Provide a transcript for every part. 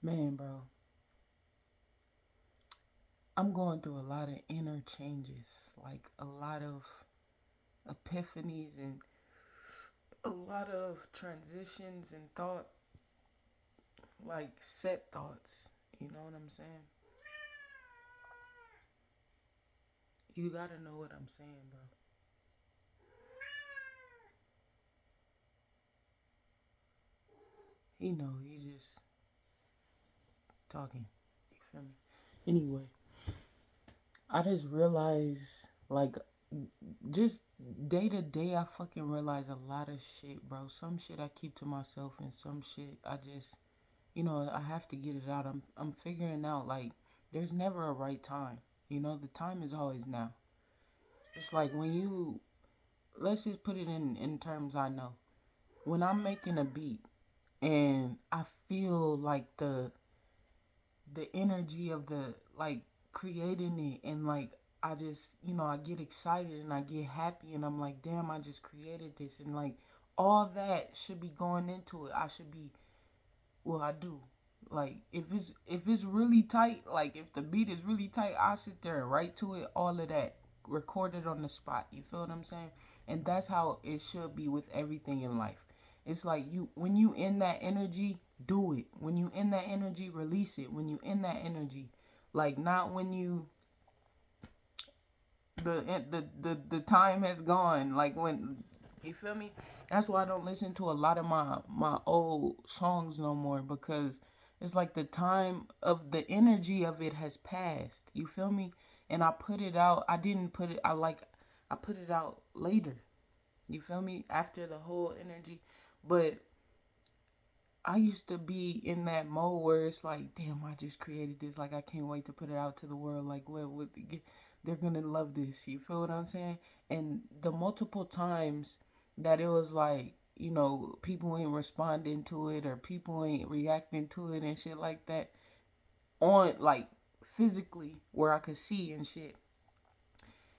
Man, bro, I'm going through a lot of inner changes, like a lot of epiphanies and a lot of transitions and thought, like set thoughts. You know what I'm saying? You gotta know what I'm saying, bro. He know, he just talking. You feel me? Anyway, I just realized, like, just day to day, I fucking realize a lot of shit, bro. Some shit I keep to myself, and some shit I just, I have to get it out. I'm figuring out, like, there's never a right time. The time is always now. It's like when you, let's just put it in terms I know. When I'm making a beat and I feel like the energy of the, like, creating it, and like I just, I get excited and I get happy and I'm like, damn, I just created this, and like all that should be going into it. I should be, well, I do. Like if it's really tight, like if the beat is really tight, I sit there and write to it, all of that, record it on the spot. You feel what I'm saying? And that's how it should be with everything in life. It's like you, when you in that energy, do it. When you in that energy, release it. When you in that energy, like not when you the time has gone. Like when, you feel me? That's why I don't listen to a lot of my old songs no more, because it's like the time of the energy of it has passed. You feel me? And I put it out. I didn't put it. I put it out later. You feel me? After the whole energy, but I used to be in that mode where it's like, damn, I just created this. Like, I can't wait to put it out to the world. Like, what they're gonna love this. You feel what I'm saying? And the multiple times that it was like, people ain't responding to it, or people ain't reacting to it and shit like that, on like physically where I could see and shit.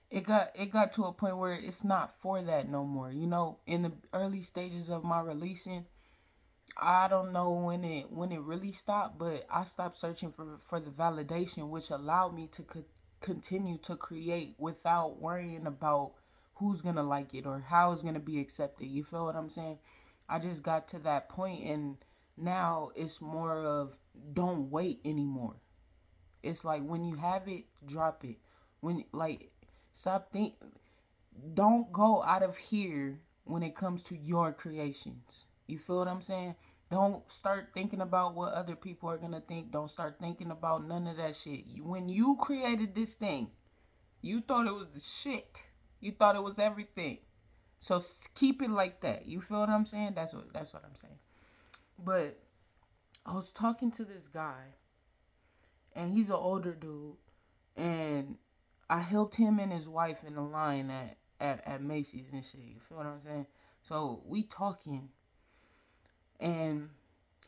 It got to a point where it's not for that no more. In the early stages of my releasing, I don't know when it really stopped, but I stopped searching for the validation, which allowed me to continue to create without worrying about who's gonna like it or how it's gonna be accepted. You feel what I'm saying? I just got to that point, and now it's more of, don't wait anymore. It's like when you have it, drop it. When, like, stop think, don't go out of here when it comes to your creations. You feel what I'm saying? Don't start thinking about what other people are gonna think. Don't start thinking about none of that shit. When you created this thing, you thought it was the shit. You thought it was everything. So keep it like that. You feel what I'm saying? That's what I'm saying. But I was talking to this guy, and he's an older dude, and I helped him and his wife in the line at Macy's and shit. You feel what I'm saying? So we talking, and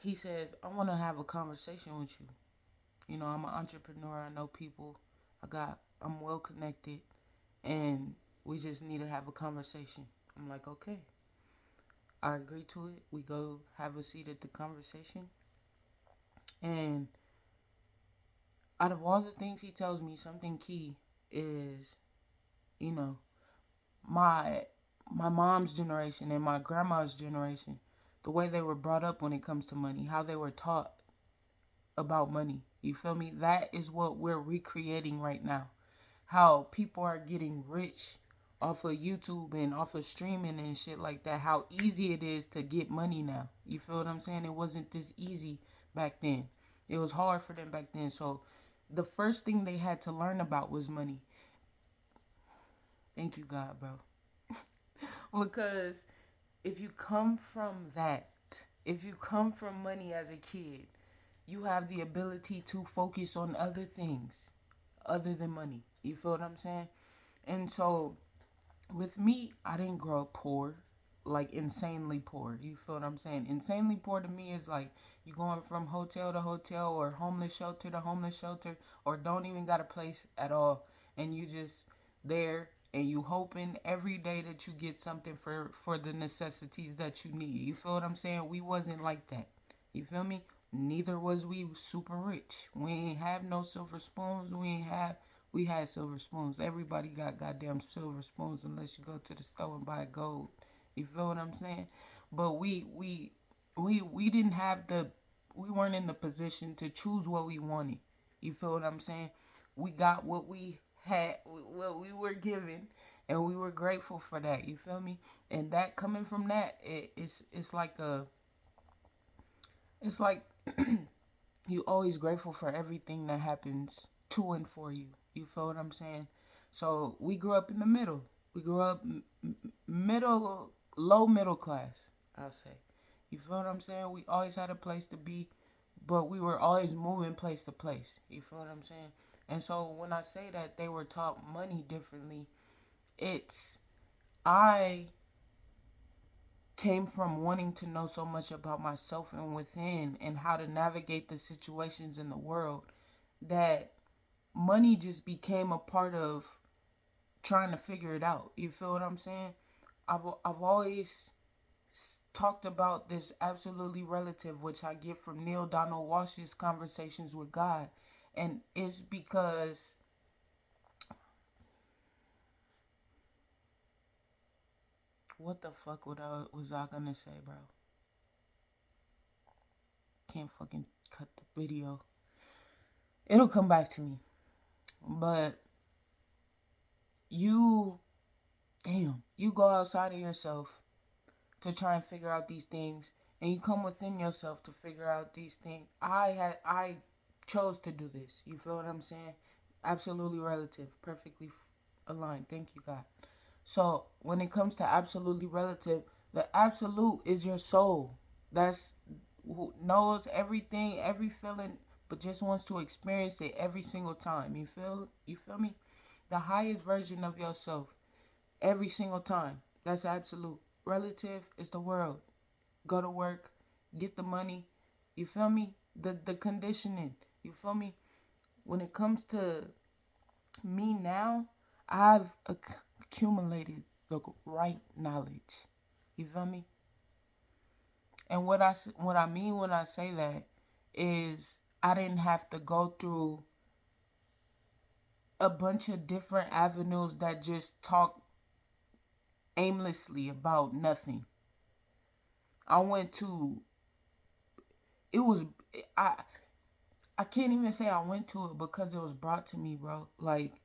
he says, I want to have a conversation with you. I'm an entrepreneur. I know people. I'm well connected, and we just need to have a conversation. I'm like, okay. I agree to it. We go have a seat at the conversation, and out of all the things he tells me, something key is, you know, my my mom's generation and my grandma's generation, the way they were brought up when it comes to money, how they were taught about money. You feel me? That is what we're recreating right now. How people are getting rich off of YouTube and off of streaming and shit like that. How easy it is to get money now. You feel what I'm saying? It wasn't this easy back then. It was hard for them back then. So the first thing they had to learn about was money. Thank you, God, bro. Because if you come from that, if you come from money as a kid, you have the ability to focus on other things other than money. You feel what I'm saying? And so with me, I didn't grow up poor, like insanely poor. You feel what I'm saying? Insanely poor to me is like you going from hotel to hotel, or homeless shelter to homeless shelter, or don't even got a place at all, and you just there, and you hoping every day that you get something for the necessities that you need. You feel what I'm saying? We wasn't like that. You feel me? Neither was we super rich. We ain't have no silver spoons. We had silver spoons. Everybody got goddamn silver spoons unless you go to the store and buy gold. You feel what I'm saying? But we didn't have we weren't in the position to choose what we wanted. You feel what I'm saying? We got what we had, what we were given, and we were grateful for that. You feel me? And that coming from that, it's like you always grateful for everything that happens to and for you. You feel what I'm saying? So we grew up in the middle. We grew up middle, low middle class, I'll say. You feel what I'm saying? We always had a place to be, but we were always moving place to place. You feel what I'm saying? And so when I say that they were taught money differently, it's I came from wanting to know so much about myself and within and how to navigate the situations in the world that money just became a part of trying to figure it out. You feel what I'm saying? I've always talked about this absolutely relative, which I get from Neil Donald Walsh's Conversations with God. And it's because what the fuck was I gonna say, bro? Can't fucking cut the video. It'll come back to me. But you you go outside of yourself to try and figure out these things, and you come within yourself to figure out these things. I chose to do this. You feel what I'm saying? Absolutely relative, perfectly aligned. Thank you, God. So when it comes to absolutely relative, the absolute is your soul. That's who knows everything, every feeling, but just wants to experience it every single time. You feel me? The highest version of yourself every single time. That's absolute. Relative is the world. Go to work, get the money. You feel me? The conditioning. You feel me? When it comes to me now, I've accumulated the right knowledge. You feel me? And what I mean when I say that is I didn't have to go through a bunch of different avenues that just talk aimlessly about nothing. I went to it was I I can't even say I went to it because it was brought to me, bro. Like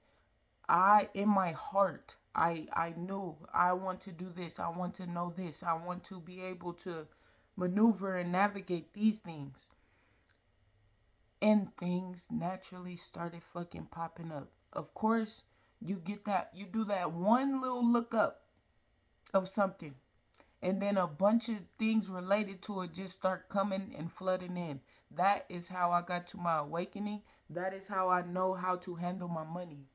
I in my heart, I knew I want to do this. I want to know this. I want to be able to maneuver and navigate these things. And things naturally started fucking popping up. Of course, you do that one little look up of something, and then a bunch of things related to it just start coming and flooding in. That is how I got to my awakening. That is how I know how to handle my money.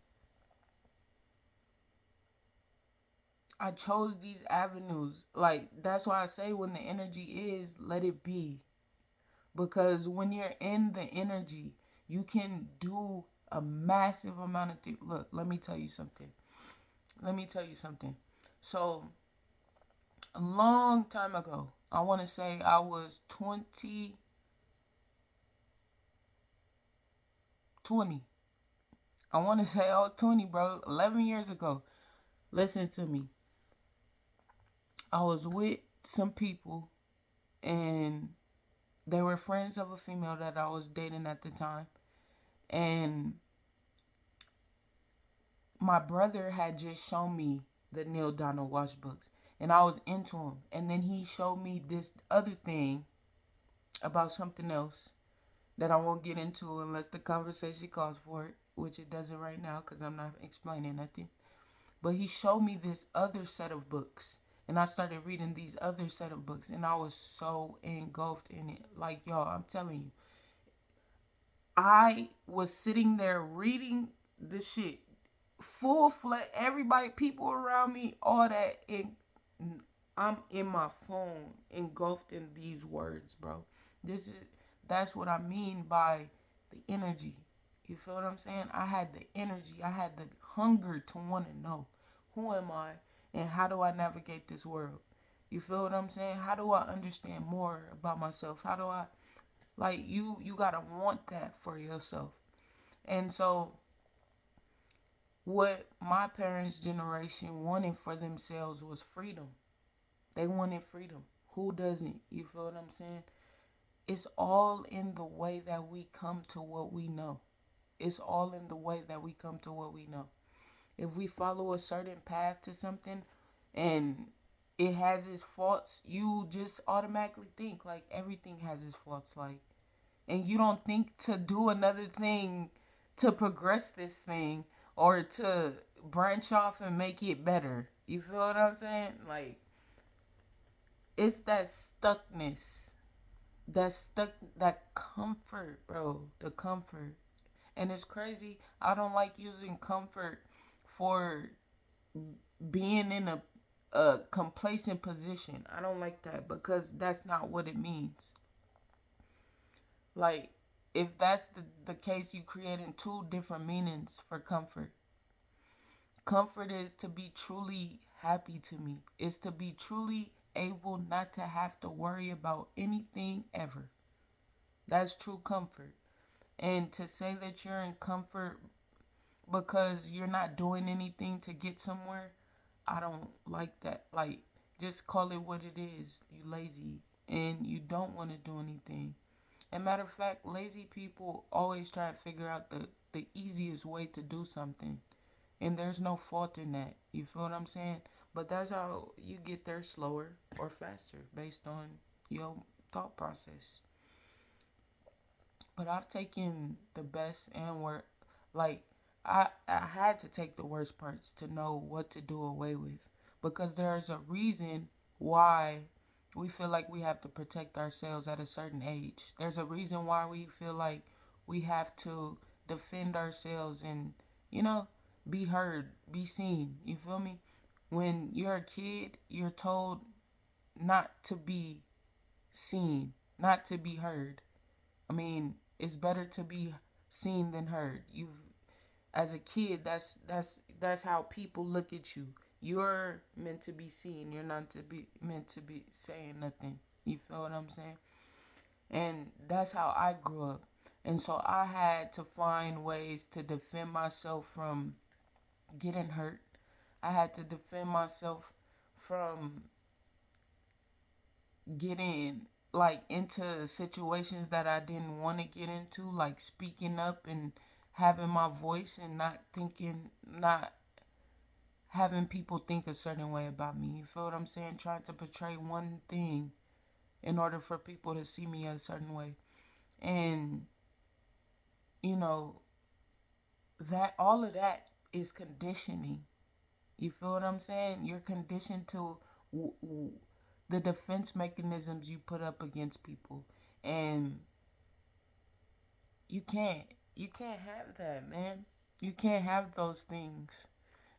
I chose these avenues. Like, that's why I say when the energy is, let it be. Because when you're in the energy, you can do a massive amount of things. Look, let me tell you something. So, a long time ago, I want to say I was 20. I want to say I was 20, bro. 11 years ago. Listen to me. I was with some people, and they were friends of a female that I was dating at the time. And my brother had just shown me the Neil Donald Walsh books, and I was into him. And then he showed me this other thing about something else that I won't get into unless the conversation calls for it, which it doesn't right now because I'm not explaining nothing. But he showed me this other set of books, and I started reading these other set of books, and I was so engulfed in it. Like, y'all, I'm telling you, I was sitting there reading the shit, full fledged, everybody, people around me, all that, and I'm in my phone, engulfed in these words, bro. That's what I mean by the energy. You feel what I'm saying? I had the energy. I had the hunger to want to know who am I and how do I navigate this world. You feel what I'm saying? How do I understand more about myself? How do I Like you gotta want that for yourself. And so what my parents' generation wanted for themselves was freedom. They wanted freedom. Who doesn't? You feel what I'm saying? It's all in the way that we come to what we know. It's all in the way that we come to what we know. If we follow a certain path to something and it has its faults, you just automatically think like everything has its faults. Like, and you don't think to do another thing to progress this thing or to branch off and make it better. You feel what I'm saying? Like, it's that stuckness, that comfort, bro. The comfort. And it's crazy. I don't like using comfort for being in a complacent position. I don't like that because that's not what it means. Like, if that's the case, you creating two different meanings for comfort. Comfort is to be truly happy to me. It's to be truly able not to have to worry about anything ever. That's true comfort. And to say that you're in comfort because you're not doing anything to get somewhere, I don't like that. Like, just call it what it is. You lazy and you don't want to do anything. And matter of fact, lazy people always try to figure out the easiest way to do something. And there's no fault in that. You feel what I'm saying? But that's how you get there slower or faster based on your thought process. But I've taken the best and worst. Like, I had to take the worst parts to know what to do away with. Because there's a reason why we feel like we have to protect ourselves at a certain age. There's a reason why we feel like we have to defend ourselves and, you know, be heard, be seen. You feel me? When you're a kid, you're told not to be seen, not to be heard. I mean, it's better to be seen than heard. You've as a kid, that's how people look at you. You're meant to be seen. You're not to be meant to be saying nothing. You feel what I'm saying? And that's how I grew up. And so I had to find ways to defend myself from getting hurt. I had to defend myself from getting like into situations that I didn't want to get into, like speaking up and having my voice and not having people think a certain way about me. You feel what I'm saying? Trying to portray one thing in order for people to see me a certain way. And, you know, that all of that is conditioning. You feel what I'm saying? You're conditioned to the defense mechanisms you put up against people. And you can't. You can't have that, man. You can't have those things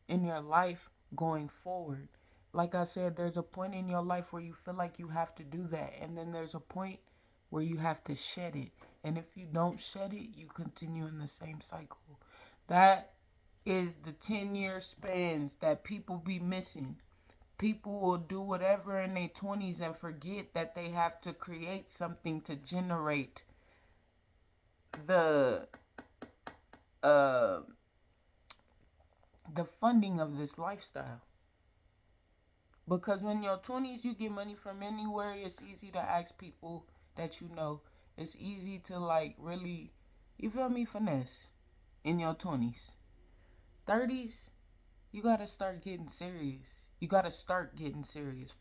in your life going forward. Like I said, there's a point in your life where you feel like you have to do that. And then there's a point where you have to shed it. And if you don't shed it, you continue in the same cycle. That is the 10-year spans that people be missing. People will do whatever in their 20s and forget that they have to create something to generate the uh the funding of this lifestyle. Because when you're 20s, you get money from anywhere. It's easy to ask people that you know. It's easy to like really, you feel me, finesse in your 20s. 30s, you gotta start getting serious. You gotta start getting serious.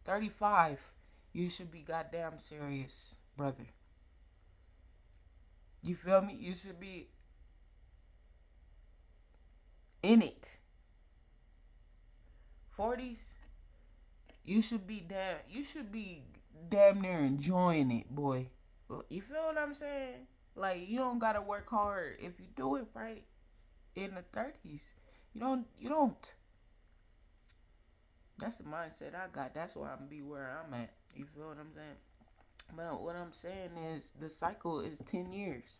35, you should be goddamn serious, brother. You feel me? You should be in it. 40s, you should be damn near enjoying it, boy. You feel what I'm saying? Like, you don't gotta work hard if you do it right in the 30s. You don't. That's the mindset I got. That's why I'm be where I'm at. You feel what I'm saying? But what I'm saying is the cycle is 10 years.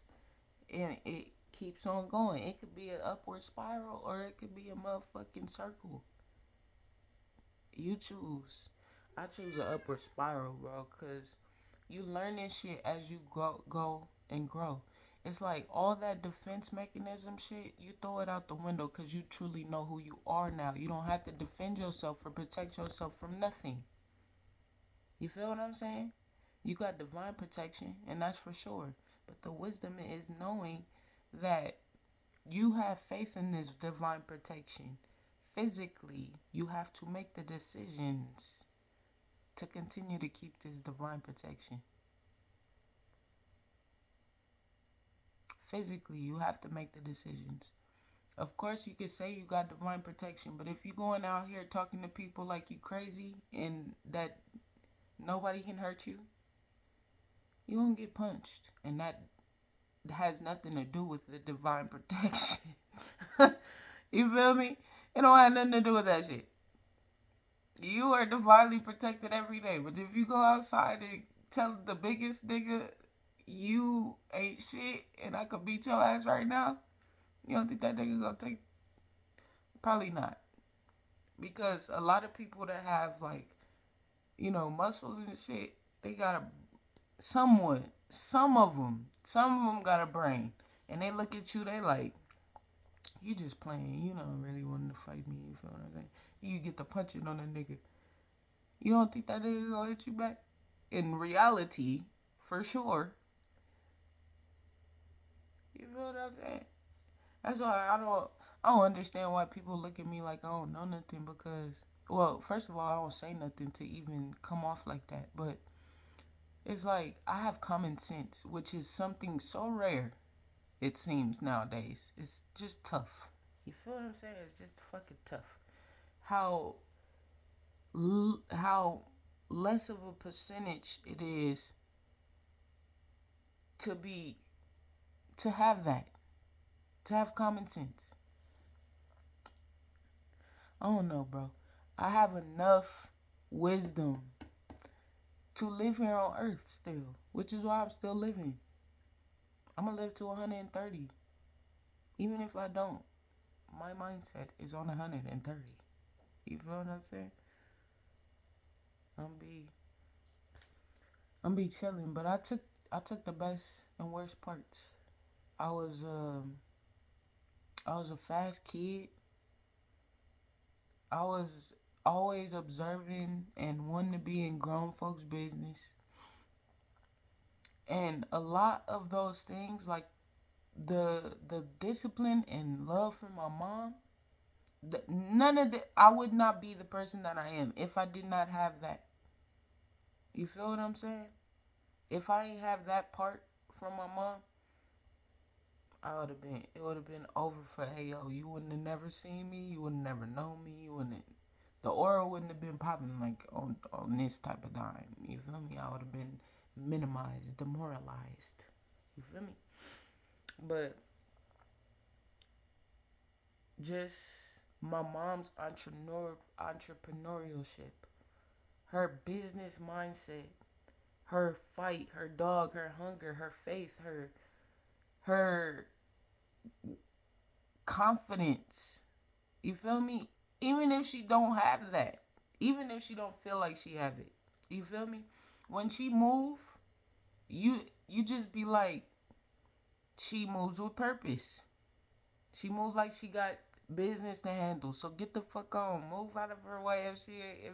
And it keeps on going. It could be an upward spiral or it could be a motherfucking circle. You choose. I choose an upward spiral, bro, because You learn this shit as you go and grow. It's like all that defense mechanism shit, you throw it out the window because you truly know who you are now. You don't have to defend yourself or protect yourself from nothing. You feel what I'm saying? You got divine protection, and that's for sure. But the wisdom is knowing that you have faith in this divine protection. Physically, you have to make the decisions to continue to keep this divine protection. Physically, you have to make the decisions. Of course, you could say you got divine protection, but if you're going out here talking to people like you crazy and that nobody can hurt you, you won't get punched. And that has nothing to do with the divine protection. You feel me? It don't have nothing to do with that shit. You are divinely protected every day. But if you go outside and tell the biggest nigga you ain't shit and I could beat your ass right now, you don't think that nigga gonna take? Probably not. Because a lot of people that have like, muscles and shit, they got a somewhat, some of them got a brain. And they look at you, they like, you just playing. You don't really want to fight me. You feel what I'm saying? You get the punching on a nigga. You don't think that nigga gonna hit you back? In reality, for sure. You feel what I'm saying? That's why I don't understand why people look at me like I don't know nothing because, well, first of all, I don't say nothing to even come off like that. But it's like I have common sense, which is something so rare, it seems nowadays. It's just tough. You feel what I'm saying? It's just fucking tough. How how less of a percentage it is to be to have that, to have common sense. I don't know, bro. I have enough wisdom to live here on earth still, which is why I'm still living. I'm gonna live to 130. Even if I don't, my mindset is on 130. You feel what I'm saying? I'm be I'm be chilling, but I took the best and worst parts. I was I was a fast kid. I was always observing and wanting to be in grown folks' business. And a lot of those things, like the discipline and love for my mom, none of the I would not be the person that I am if I did not have that. You feel what I'm saying? If I ain't have that part from my mom, it would have been over for AO. You wouldn't have never seen me. You would have never known me. You wouldn't. The aura wouldn't have been popping like on this type of time. You feel me? I would have been minimized, demoralized. You feel me? But just my mom's entrepreneurship, her business mindset, her fight, her dog, her hunger, her faith, her confidence. You feel me? Even if she don't have that, even if she don't feel like she have it, you feel me? When she move, you just be like, she moves with purpose. She moves like she got business to handle. So get the fuck on. Move out of her way if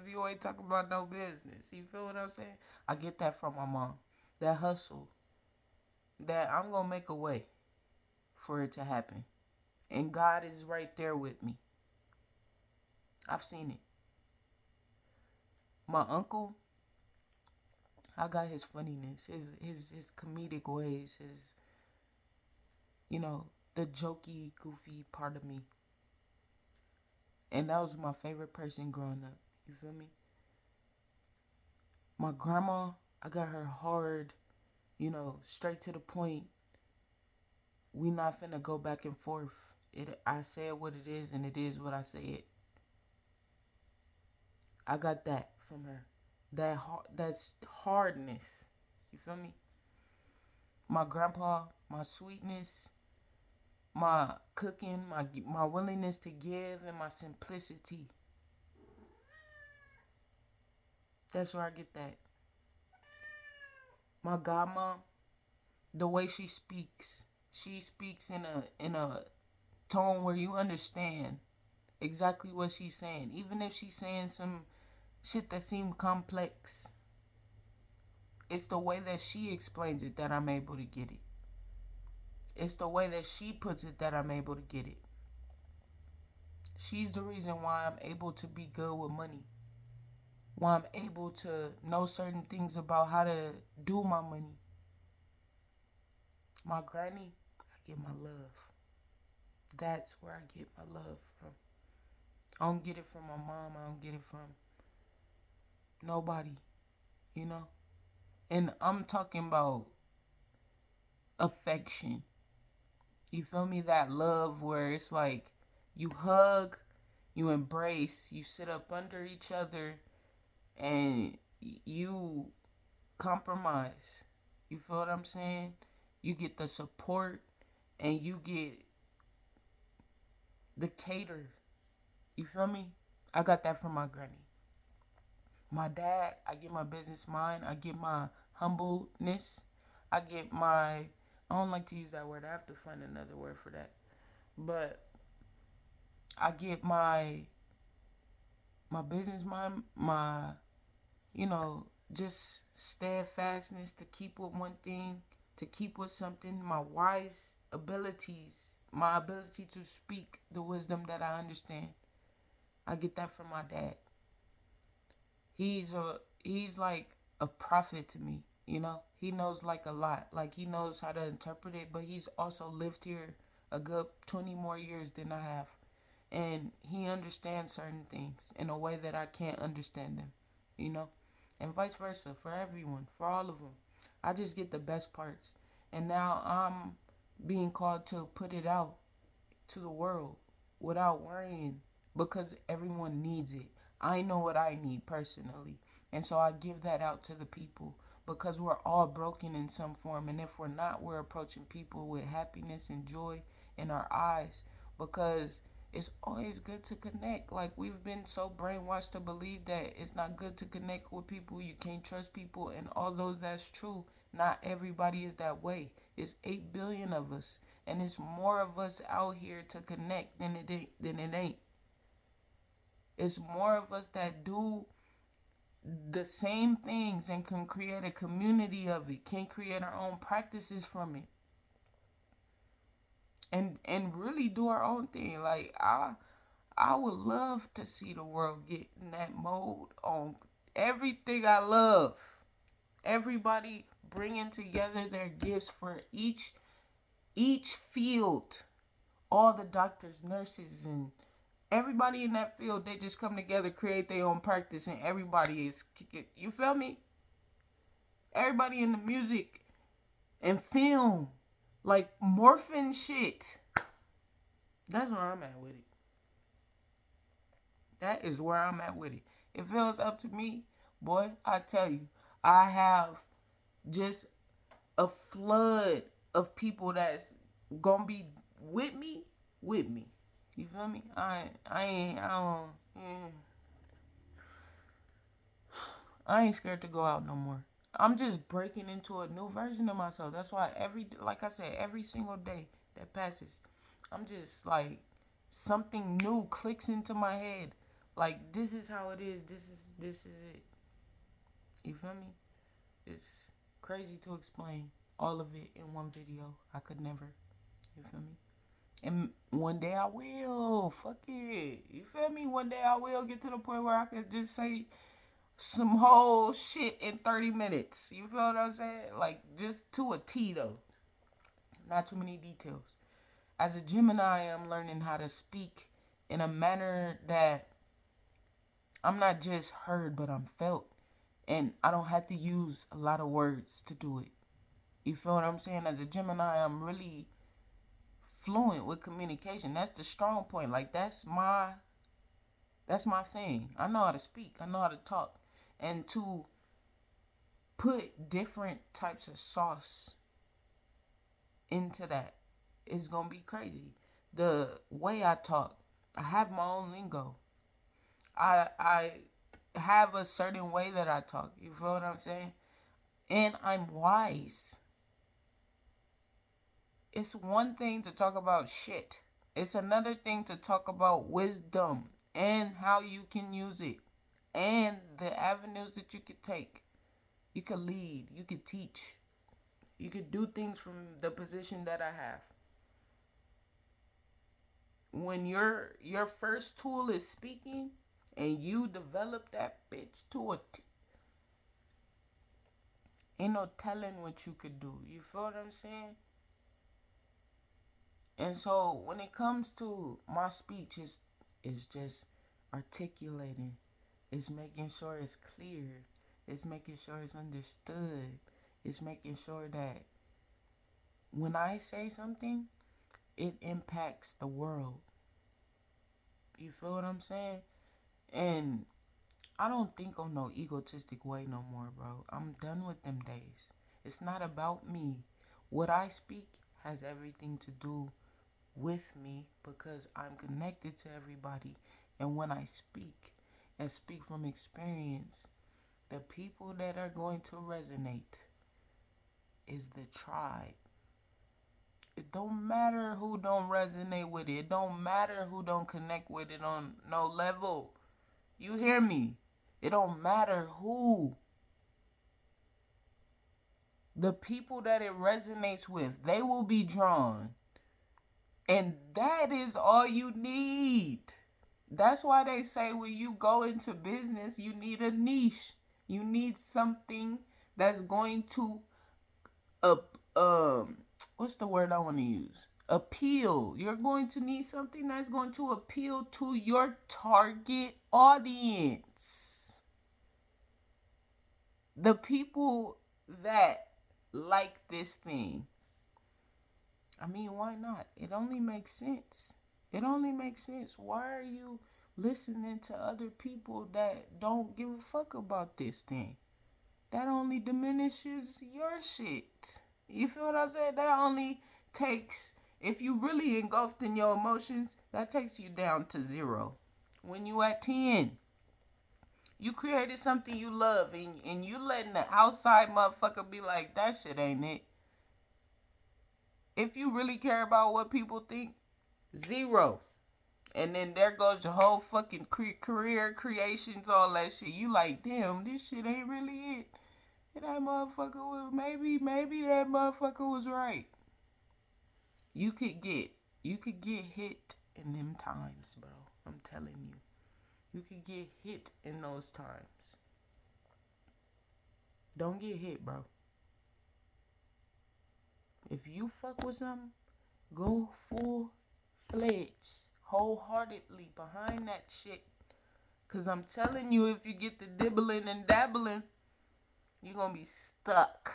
you ain't talking about no business. You feel what I'm saying? I get that from my mom. That hustle. That I'm gonna make a way for it to happen. And God is right there with me. I've seen it. My uncle, I got his funniness, his comedic ways, his the jokey, goofy part of me. And that was my favorite person growing up. You feel me? My grandma, I got her hard, straight to the point. We not finna go back and forth. I said what it is and it is what I say it. I got that from her. That's hardness. You feel me? My grandpa, my sweetness, my cooking, my willingness to give, and my simplicity. That's where I get that. My godmom, the way she speaks in a tone where you understand exactly what she's saying. Even if she's saying some shit that seems complex, it's the way that she explains it that I'm able to get it. It's the way that she puts it that I'm able to get it. She's the reason why I'm able to be good with money. Why I'm able to know certain things about how to do my money. My granny, I get my love. That's where I get my love from. I don't get it from my mom. I don't get it from nobody, you know? And I'm talking about affection. You feel me? That love where it's like you hug, you embrace, you sit up under each other, and you compromise. You feel what I'm saying? You get the support and you get the cater. You feel me? I got that from my granny. My dad, I get my business mind. I get my humbleness. I get my, I don't like to use that word. I have to find another word for that. But I get my business mind, my, you know, just steadfastness to keep with one thing, to keep with something, my wise abilities, my ability to speak the wisdom that I understand. I get that from my dad. He's like a prophet to me, you know? He knows like a lot. Like he knows how to interpret it, but he's also lived here a good 20 more years than I have. And he understands certain things in a way that I can't understand them, you know? And vice versa for everyone, for all of them. I just get the best parts. And now I'm being called to put it out to the world without worrying because everyone needs it. I know what I need personally. And so I give that out to the people because we're all broken in some form. And if we're not, we're approaching people with happiness and joy in our eyes because it's always good to connect. Like we've been so brainwashed to believe that it's not good to connect with people, you can't trust people, and although that's true, not everybody is that way. It's 8 billion of us, and it's more of us out here to connect than it ain't. It's more of us that do the same things and can create a community of it, can create our own practices from it. And really do our own thing. Like I would love to see the world get in that mode on everything I love. Everybody bringing together their gifts for each field. All the doctors, nurses, and everybody in that field, they just come together, create their own practice, and everybody is, you feel me? Everybody in the music and film, like morphing shit. That's where I'm at with it. That is where I'm at with it. If it was up to me, boy, I tell you, I have just a flood of people that's gonna be with me, with me. You feel me? I ain't scared to go out no more. I'm just breaking into a new version of myself. That's why like I said, every single day that passes, I'm just like something new clicks into my head. Like this is how it is. This is it. You feel me? It's crazy to explain all of it in one video. I could never. You feel me? And one day I will. Fuck it. You feel me? One day I will get to the point where I could just say some whole shit in 30 minutes. You feel what I'm saying? Like, just to a T, though. Not too many details. As a Gemini, I'm learning how to speak in a manner that I'm not just heard, but I'm felt. And I don't have to use a lot of words to do it. You feel what I'm saying? As a Gemini, I'm really fluent with communication. That's the strong point. Like, that's my thing. I know how to speak. I know how to talk. And to put different types of sauce into that is gonna be crazy. The way I talk, I have my own lingo. I have a certain way that I talk. You feel what I'm saying? and I'm wise. It's one thing to talk about shit. It's another thing to talk about wisdom and how you can use it and the avenues that you could take. You could lead, you could teach, you could do things from the position that I have. When your first tool is speaking and you develop that bitch to ain't no telling what you could do. You feel what I'm saying? And so when it comes to my speech, it's just articulating. It's making sure it's clear. It's making sure it's understood. It's making sure that when I say something, it impacts the world. You feel what I'm saying? And I don't think on no egotistic way no more, bro. I'm done with them days. It's not about me. What I speak has everything to do with me because I'm connected to everybody. And when I speak and speak from experience, the people that are going to resonate is the tribe. It don't matter who don't resonate with it. It don't matter who don't connect with it on no level. You hear me? It don't matter who. The people that it resonates with, they will be drawn. And that is all you need. That's why they say when you go into business, you need a niche. You need something that's going to what's the word I want to use? Appeal. You're going to need something that's going to appeal to your target audience. The people that like this thing. I mean, why not? It only makes sense. It only makes sense. Why are you listening to other people that don't give a fuck about this thing? That only diminishes your shit. You feel what I said? That only takes, if you really engulfed in your emotions, that takes you down to 0. When you at 10, you created something you love and you letting the outside motherfucker be like, that shit ain't it. If you really care about what people think, 0. And then there goes your whole fucking career, creations, all that shit. You like, damn, this shit ain't really it. And that motherfucker was, maybe that motherfucker was right. You could get hit in them times, bro. I'm telling you. You could get hit in those times. Don't get hit, bro. If you fuck with something, go full-fledged, wholeheartedly behind that shit. Cause I'm telling you, if you get the dibbling and dabbling, you're gonna be stuck.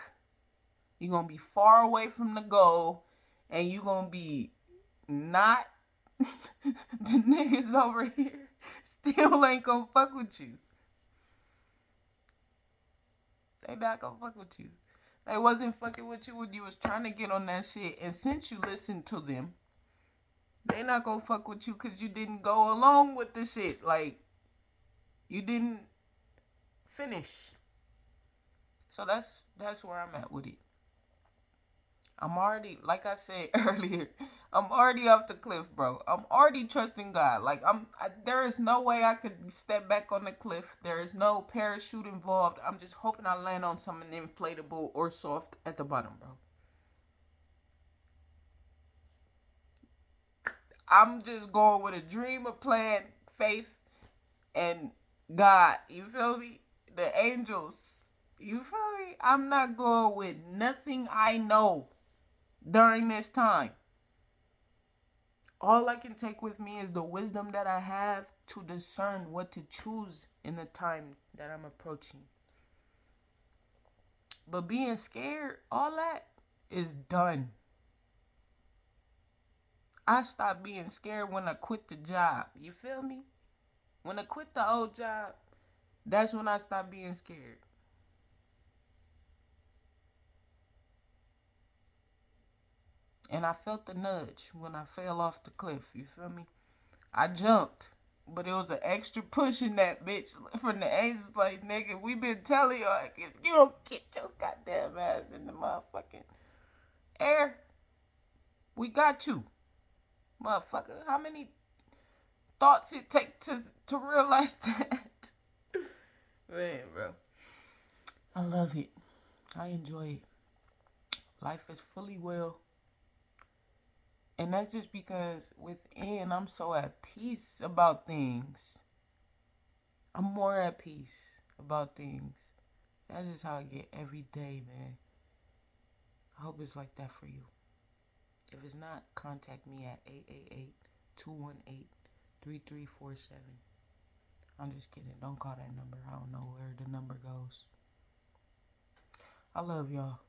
You're gonna be far away from the goal, and you're gonna be not the niggas over here still ain't gonna fuck with you. They not gonna fuck with you. They wasn't fucking with you when you was trying to get on that shit. And since you listened to them, they not gonna fuck with you because you didn't go along with the shit. Like, you didn't finish. So that's where I'm at with it. I'm already, like I said earlier, I'm already off the cliff, bro. I'm already trusting God. Like, there is no way I could step back on the cliff. There is no parachute involved. I'm just hoping I land on something inflatable or soft at the bottom, bro. I'm just going with a dream, a plan, faith, and God. You feel me? The angels. You feel me? I'm not going with nothing I know during this time. All I can take with me is the wisdom that I have to discern what to choose in the time that I'm approaching. But being scared, all that is done. I stopped being scared when I quit the job. You feel me? When I quit the old job, that's when I stopped being scared. And I felt the nudge when I fell off the cliff. You feel me? I jumped. But it was an extra push in that bitch from the angels. Like, nigga, we been telling y'all, like, if you don't get your goddamn ass in the motherfucking air, we got you. Motherfucker, how many thoughts it take to realize that? Man, bro. I love it. I enjoy it. Life is fully well. And that's just because within I'm so at peace about things. I'm more at peace about things. That's just how I get every day, man. I hope it's like that for you. If it's not, contact me at 888-218-3347. I'm just kidding. Don't call that number. I don't know where the number goes. I love y'all.